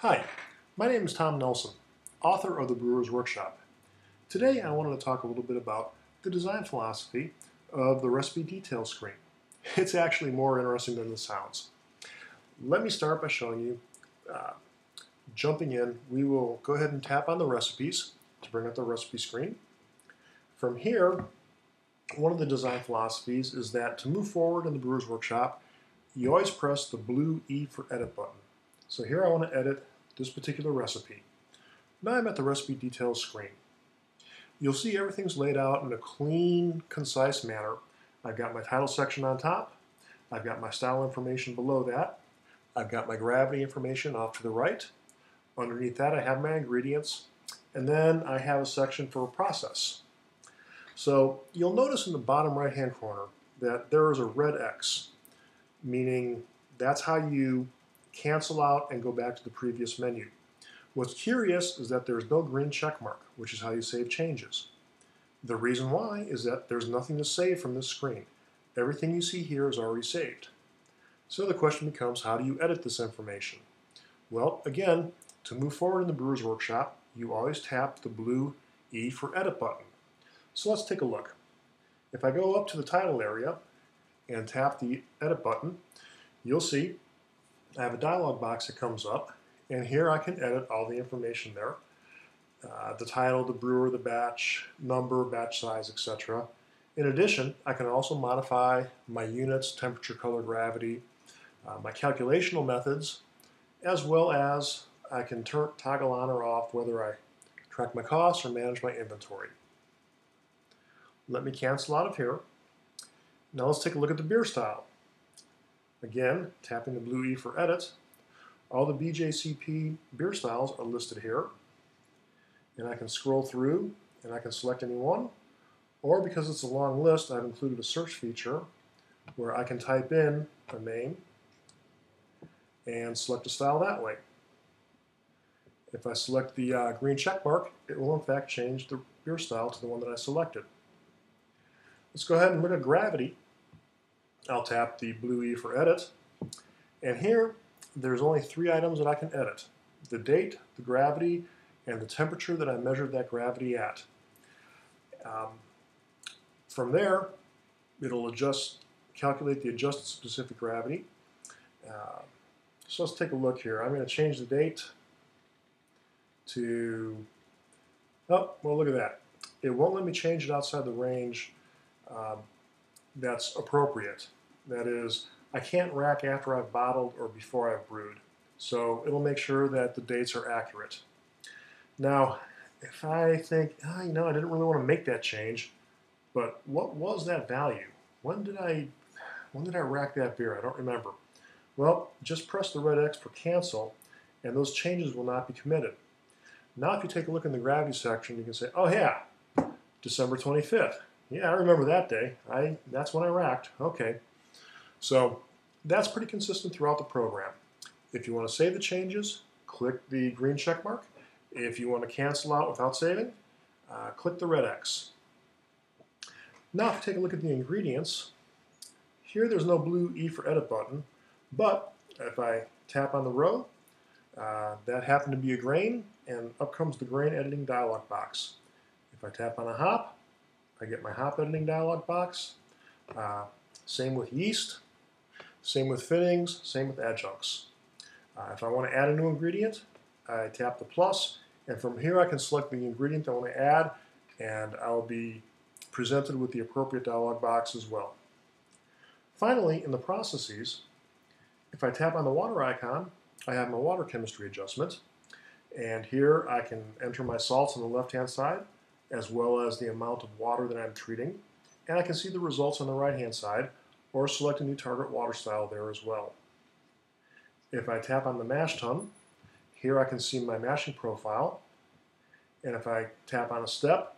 Hi, my name is Tom Nelson, author of the Brewer's Workshop. Today I wanted to talk a little bit about the design philosophy of the recipe detail screen. It's actually more interesting than it sounds. Let me start by showing you, jumping in, we will go ahead and tap on the recipes to bring up the recipe screen. From here, one of the design philosophies is that to move forward in the Brewer's Workshop, you always press the blue E for Edit button. So here I want to edit this particular recipe. Now I'm at the recipe details screen. You'll see everything's laid out in a clean, concise manner. I've got my title section on top. I've got my style information below that. I've got my gravity information off to the right. Underneath that I have my ingredients. And then I have a section for a process. So you'll notice in the bottom right hand corner that there is a red X, meaning that's how you cancel out and go back to the previous menu. What's curious is that there's no green check mark, which is how you save changes. The reason why is that there's nothing to save from this screen. Everything you see here is already saved. So the question becomes, how do you edit this information? Well, again, to move forward in the Brewer's Workshop, you always tap the blue E for Edit button. So let's take a look. If I go up to the title area and tap the Edit button, you'll see I have a dialog box that comes up, and here I can edit all the information there. The title, the brewer, the batch number, batch size, etc. In addition, I can also modify my units, temperature, color, gravity, my calculational methods, as well as I can toggle on or off whether I track my costs or manage my inventory. Let me cancel out of here. Now let's take a look at the beer style. Again, tapping the blue E for Edit. All the BJCP beer styles are listed here. And I can scroll through and I can select any one. Or because it's a long list, I've included a search feature where I can type in a name and select a style that way. If I select the green check mark, it will in fact change the beer style to the one that I selected. Let's go ahead and look at gravity. I'll tap the blue E for Edit, and here there's only 3 items that I can edit: the date, the gravity, and the temperature that I measured that gravity at. From there, it'll calculate the adjusted specific gravity. So let's take a look here. I'm going to change the date to, oh, well, look at that. It won't let me change it outside the range that's appropriate. That is, I can't rack after I've bottled or before I've brewed. So it'll make sure that the dates are accurate. Now, if I think, I didn't really want to make that change, but what was that value? When did I rack that beer? I don't remember. Well, just press the red X for cancel, and those changes will not be committed. Now, if you take a look in the gravity section, you can say, oh yeah, December 25th. Yeah, I remember that day. That's when I racked. Okay. So that's pretty consistent throughout the program. If you want to save the changes, click the green check mark. If you want to cancel out without saving, click the red X. Now if you take a look at the ingredients, here there's no blue E for Edit button, but if I tap on the row, that happened to be a grain, and up comes the grain editing dialog box. If I tap on a hop, I get my hop editing dialog box. Same with yeast, same with fittings, same with adjuncts. If I want to add a new ingredient, I tap the plus, and from here I can select the ingredient I want to add, and I'll be presented with the appropriate dialog box as well. Finally, in the processes, if I tap on the water icon, I have my water chemistry adjustment, and here I can enter my salts on the left-hand side, as well as the amount of water that I'm treating, and I can see the results on the right-hand side, or select a new target water style there as well. If I tap on the mash tun, here I can see my mashing profile, and if I tap on a step,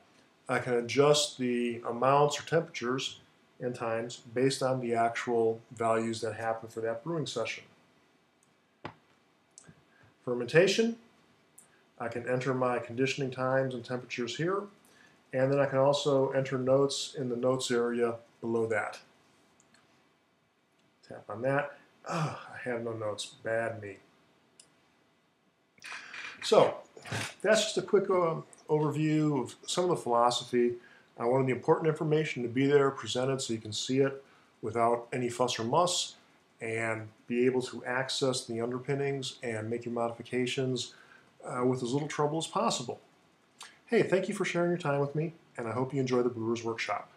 I can adjust the amounts or temperatures and times based on the actual values that happen for that brewing session. Fermentation, I can enter my conditioning times and temperatures here, and then I can also enter notes in the notes area below that. Tap on that. I have no notes. Bad me. So that's just a quick overview of some of the philosophy. I wanted the important information to be there, presented so you can see it without any fuss or muss, and be able to access the underpinnings and make your modifications with as little trouble as possible. Hey, thank you for sharing your time with me, and I hope you enjoy the Brewer's Workshop.